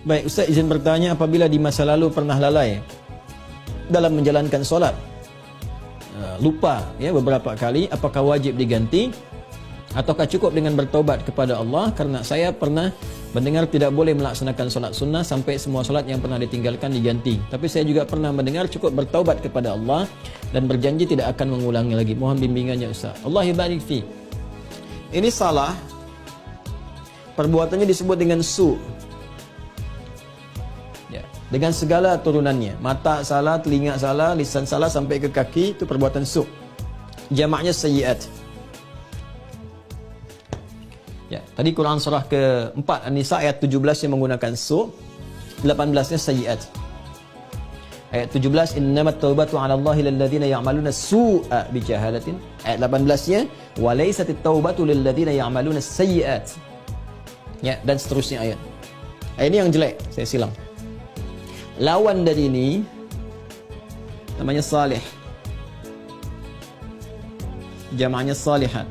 Baik, Ustaz izin bertanya, apabila di masa lalu pernah lalai dalam menjalankan solat, lupa ya beberapa kali, apakah wajib diganti ataukah cukup dengan bertaubat kepada Allah? Karena saya pernah mendengar tidak boleh melaksanakan solat sunnah sampai semua solat yang pernah ditinggalkan diganti. Tapi saya juga pernah mendengar cukup bertaubat kepada Allah dan berjanji tidak akan mengulangi lagi. Mohon bimbingannya Ustaz. Allah barik fi. Ini salah. Perbuatannya disebut dengan su. Ya, dengan segala turunannya. Mata salah, telinga salah, lisan salah sampai ke kaki, itu perbuatan su. Jamaknya sayyiat. Ya, tadi Quran surah ke-4 An-Nisa ayat 17 yang menggunakan su, 18-nya sayyiat. Ayat 17 innamat taubatu 'ala Allahi lil ladzina ya'maluna su'a bi jahalatin. Ayat 18-nya wa laysatit taubatu lil ladzina ya'maluna sayyiat. Ya, dan seterusnya ayat. Ayat ini yang jelek, saya silang. Lawan dari ini namanya salih. Jamaknya salihat.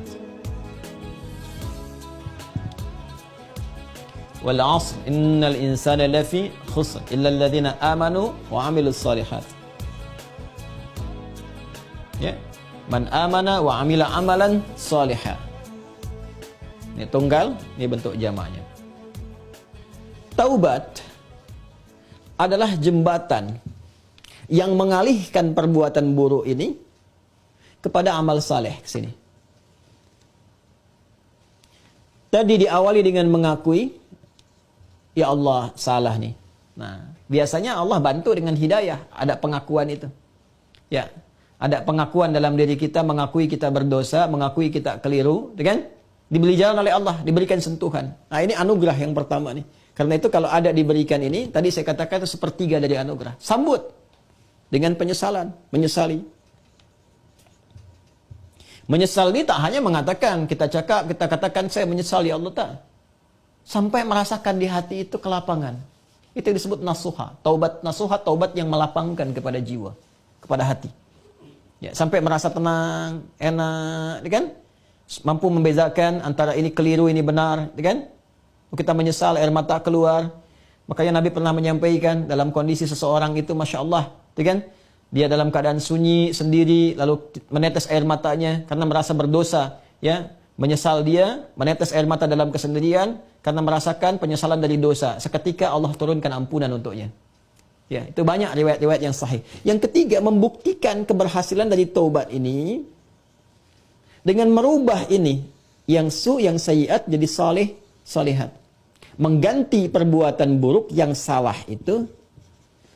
Wal 'asr innal insana lafi khusr illa alladhina amanu wa 'amilus salihat. Ya, man amana wa 'amila amalan salihah. Ini tunggal, ini bentuk jamaknya. Taubat adalah jembatan yang mengalihkan perbuatan buruk ini kepada amal saleh ke sini. Tadi diawali dengan mengakui, ya Allah salah nih. Nah, biasanya Allah bantu dengan hidayah, ada pengakuan itu. Ya, ada pengakuan dalam diri kita, mengakui kita berdosa, mengakui kita keliru, kan? Diberi jalan oleh Allah, diberikan sentuhan. Nah, ini anugerah yang pertama nih. Karena itu kalau ada diberikan ini, tadi saya katakan itu sepertiga dari anugerah. Sambut dengan penyesalan, menyesali. Menyesal ini tak hanya mengatakan, kita katakan saya menyesal ya Allah, tak. Sampai merasakan di hati itu kelapangan. Itu yang disebut nasuha. Taubat nasuha, taubat yang melapangkan kepada jiwa, kepada hati. Ya, sampai merasa tenang, enak, kan? Mampu membezakan antara ini keliru, ini benar, kan? Kita menyesal, air mata keluar. Makanya Nabi pernah menyampaikan dalam kondisi seseorang itu, Masya Allah, kan? Dia dalam keadaan sunyi, sendiri, lalu menetes air matanya karena merasa berdosa. Ya, menyesal dia, menetes air mata dalam kesendirian karena merasakan penyesalan dari dosa. Seketika Allah turunkan ampunan untuknya. Ya, itu banyak riwayat-riwayat yang sahih. Yang ketiga, membuktikan keberhasilan dari taubat ini dengan merubah ini yang su, yang sayyiat jadi saleh, salihat. Mengganti perbuatan buruk yang salah itu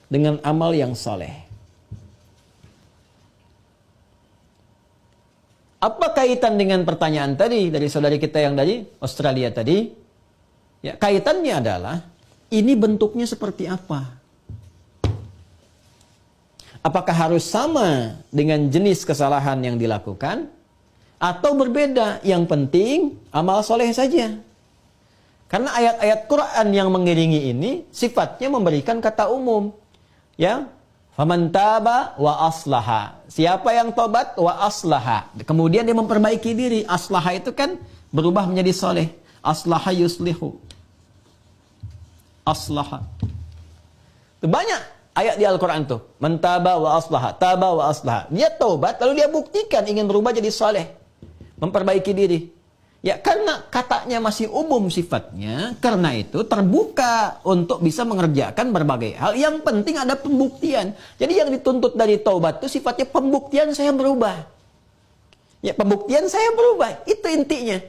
dengan amal yang saleh. Apa kaitan dengan pertanyaan tadi dari saudari kita yang dari Australia tadi? Ya, kaitannya adalah ini bentuknya seperti apa? Apakah harus sama dengan jenis kesalahan yang dilakukan atau berbeda? Yang penting amal soleh saja. Karena ayat-ayat Quran yang mengiringi ini sifatnya memberikan kata umum. Ya, faman taba wa aslaha. Siapa yang tobat wa aslaha. Kemudian dia memperbaiki diri. Aslaha itu kan berubah menjadi soleh. Aslaha yuslihu. Aslaha. Itu banyak ayat di Al-Quran tuh. Man taba wa aslaha. Taba wa aslaha. Dia tobat lalu dia buktikan ingin berubah jadi soleh. Memperbaiki diri. Ya, karena katanya masih umum sifatnya, karena itu terbuka untuk bisa mengerjakan berbagai hal. Yang penting ada pembuktian. Jadi yang dituntut dari taubat itu sifatnya pembuktian saya berubah. Ya, pembuktian saya berubah. Itu intinya.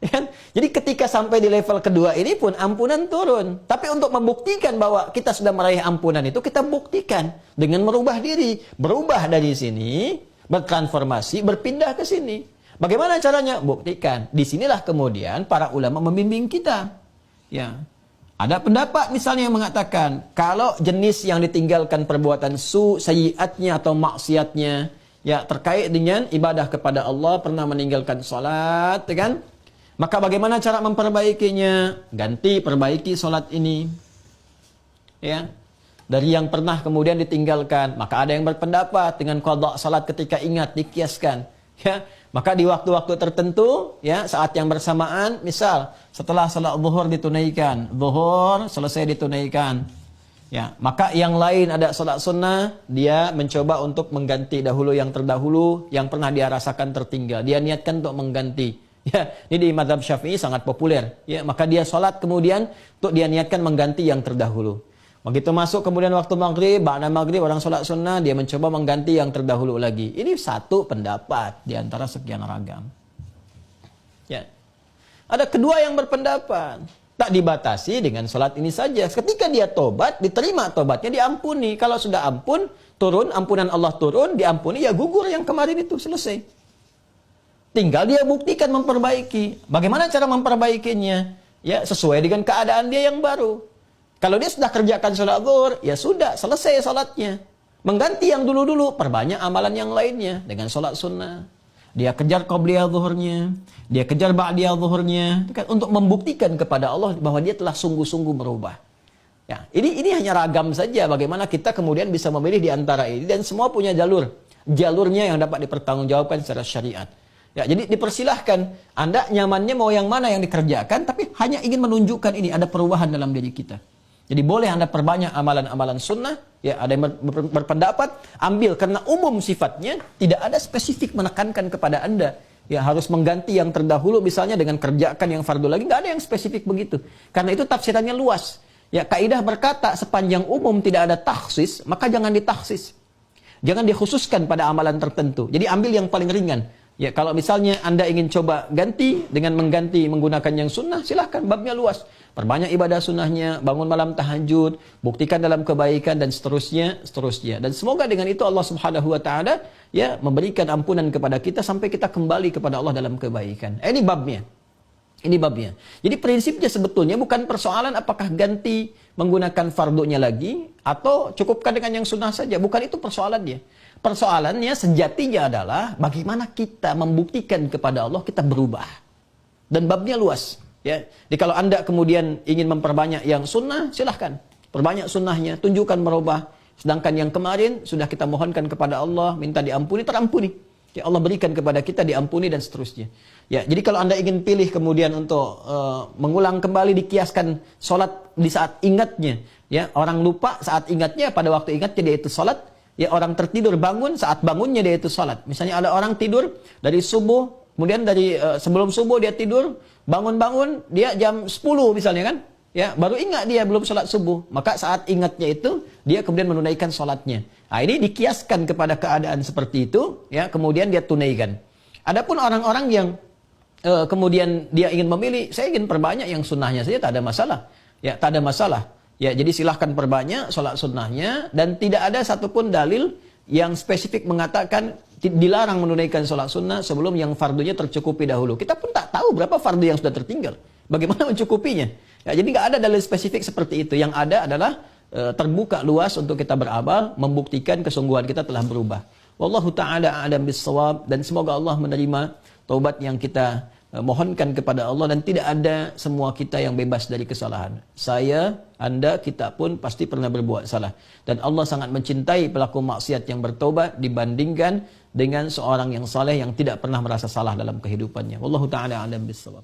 Ya, jadi ketika sampai di level kedua ini pun ampunan turun. Tapi untuk membuktikan bahwa kita sudah meraih ampunan itu, kita buktikan dengan merubah diri. Berubah dari sini, bertransformasi, berpindah ke sini. Bagaimana caranya? Buktikan. Disinilah kemudian para ulama membimbing kita. Ya, ada pendapat misalnya yang mengatakan kalau jenis yang ditinggalkan perbuatan su, sayyiatnya atau maksiatnya, ya terkait dengan ibadah kepada Allah, pernah meninggalkan salat, kan? Maka bagaimana cara memperbaikinya? Ganti, perbaiki salat ini. Ya. Dari yang pernah kemudian ditinggalkan, maka ada yang berpendapat dengan qadha salat ketika ingat dikiaskan. Ya, Maka di waktu-waktu tertentu, ya, saat yang bersamaan, misal setelah salat zuhur ditunaikan, zuhur selesai ditunaikan, ya, maka yang lain ada salat sunnah, dia mencoba untuk mengganti dahulu yang terdahulu, yang pernah dia rasakan tertinggal. Dia niatkan untuk mengganti. Ya, ini di mazhab Syafi'i sangat populer. Ya, maka dia salat kemudian untuk dia niatkan mengganti yang terdahulu. Begitu masuk kemudian waktu maghrib, ba'da maghrib orang sholat sunnah, dia mencoba mengganti yang terdahulu lagi. Ini satu pendapat di antara sekian ragam. Ya. Ada kedua yang berpendapat, tak dibatasi dengan sholat ini saja. Ketika dia tobat, diterima tobatnya, diampuni. Kalau sudah ampun, turun, ampunan Allah turun, diampuni, ya gugur yang kemarin itu, selesai. Tinggal dia buktikan memperbaiki. Bagaimana cara memperbaikinya? Ya, sesuai dengan keadaan dia yang baru. Kalau dia sudah kerjakan sholat zuhur, ya sudah, selesai sholatnya. Mengganti yang dulu-dulu, perbanyak amalan yang lainnya dengan sholat sunnah. Dia kejar qabliyah zuhurnya, dia kejar ba'diyah zuhurnya, untuk membuktikan kepada Allah bahwa dia telah sungguh-sungguh berubah. Ya, ini hanya ragam saja bagaimana kita kemudian bisa memilih di antara ini, dan semua punya jalurnya yang dapat dipertanggungjawabkan secara syariat. Ya, jadi dipersilahkan, Anda nyamannya mau yang mana yang dikerjakan, tapi hanya ingin menunjukkan ini ada perubahan dalam diri kita. Jadi boleh Anda perbanyak amalan-amalan sunnah, ya, ada yang berpendapat, ambil karena umum sifatnya, tidak ada spesifik menekankan kepada Anda. Ya, harus mengganti yang terdahulu misalnya dengan kerjakan yang fardu lagi, nggak ada yang spesifik begitu. Karena itu tafsirannya luas. Ya, kaidah berkata sepanjang umum tidak ada takhsis, maka jangan ditaksis. Jangan dikhususkan pada amalan tertentu. Jadi ambil yang paling ringan. Ya, kalau misalnya Anda ingin coba ganti dengan mengganti menggunakan yang sunnah, silahkan, babnya luas. Perbanyak ibadah sunnahnya, bangun malam tahajud, buktikan dalam kebaikan dan seterusnya. Dan semoga dengan itu Allah Subhanahu wa taala ya memberikan ampunan kepada kita sampai kita kembali kepada Allah dalam kebaikan. Ini babnya. Ini babnya. Jadi prinsipnya sebetulnya bukan persoalan apakah ganti menggunakan fardunya lagi atau cukupkan dengan yang sunnah saja. Bukan itu persoalannya. Persoalannya sejatinya adalah bagaimana kita membuktikan kepada Allah kita berubah. Dan babnya luas. Ya, jadi kalau Anda kemudian ingin memperbanyak yang sunnah, silahkan. Perbanyak sunnahnya, tunjukkan merubah. Sedangkan yang kemarin sudah kita mohonkan kepada Allah, minta diampuni, terampuni. Ya, Allah berikan kepada kita diampuni dan seterusnya. Ya, jadi kalau Anda ingin pilih kemudian untuk mengulang kembali, dikiaskan sholat di saat ingatnya. Ya, orang lupa saat ingatnya, pada waktu ingatnya dia itu sholat. Ya, orang tertidur bangun, saat bangunnya dia itu sholat. Misalnya ada orang tidur dari subuh, kemudian dari sebelum subuh dia tidur, bangun-bangun dia jam 10 misalnya kan, ya baru ingat dia belum sholat subuh, maka saat ingatnya itu dia kemudian menunaikan sholatnya. Nah, ini dikiaskan kepada keadaan seperti itu, ya kemudian dia tunaikan. Adapun orang-orang yang kemudian dia ingin memilih, saya ingin perbanyak yang sunnahnya saja, tak ada masalah, ya tak ada masalah. Ya, jadi silahkan perbanyak sholat sunnahnya, dan tidak ada satupun dalil yang spesifik mengatakan dilarang menunaikan sholat sunnah sebelum yang fardunya tercukupi dahulu. Kita pun tak tahu berapa fardu yang sudah tertinggal. Bagaimana mencukupinya? Ya, jadi nggak ada dalil spesifik seperti itu. Yang ada adalah terbuka luas untuk kita beramal, membuktikan kesungguhan kita telah berubah. Wallahu ta'ala a'lam bis-shawab, dan semoga Allah menerima taubat yang kita mohonkan kepada Allah, dan tidak ada semua kita yang bebas dari kesalahan. Saya, Anda, kita pun pasti pernah berbuat salah. Dan Allah sangat mencintai pelaku maksiat yang bertobat dibandingkan dengan seorang yang saleh yang tidak pernah merasa salah dalam kehidupannya. Wallahu ta'ala a'lam bis-shawab.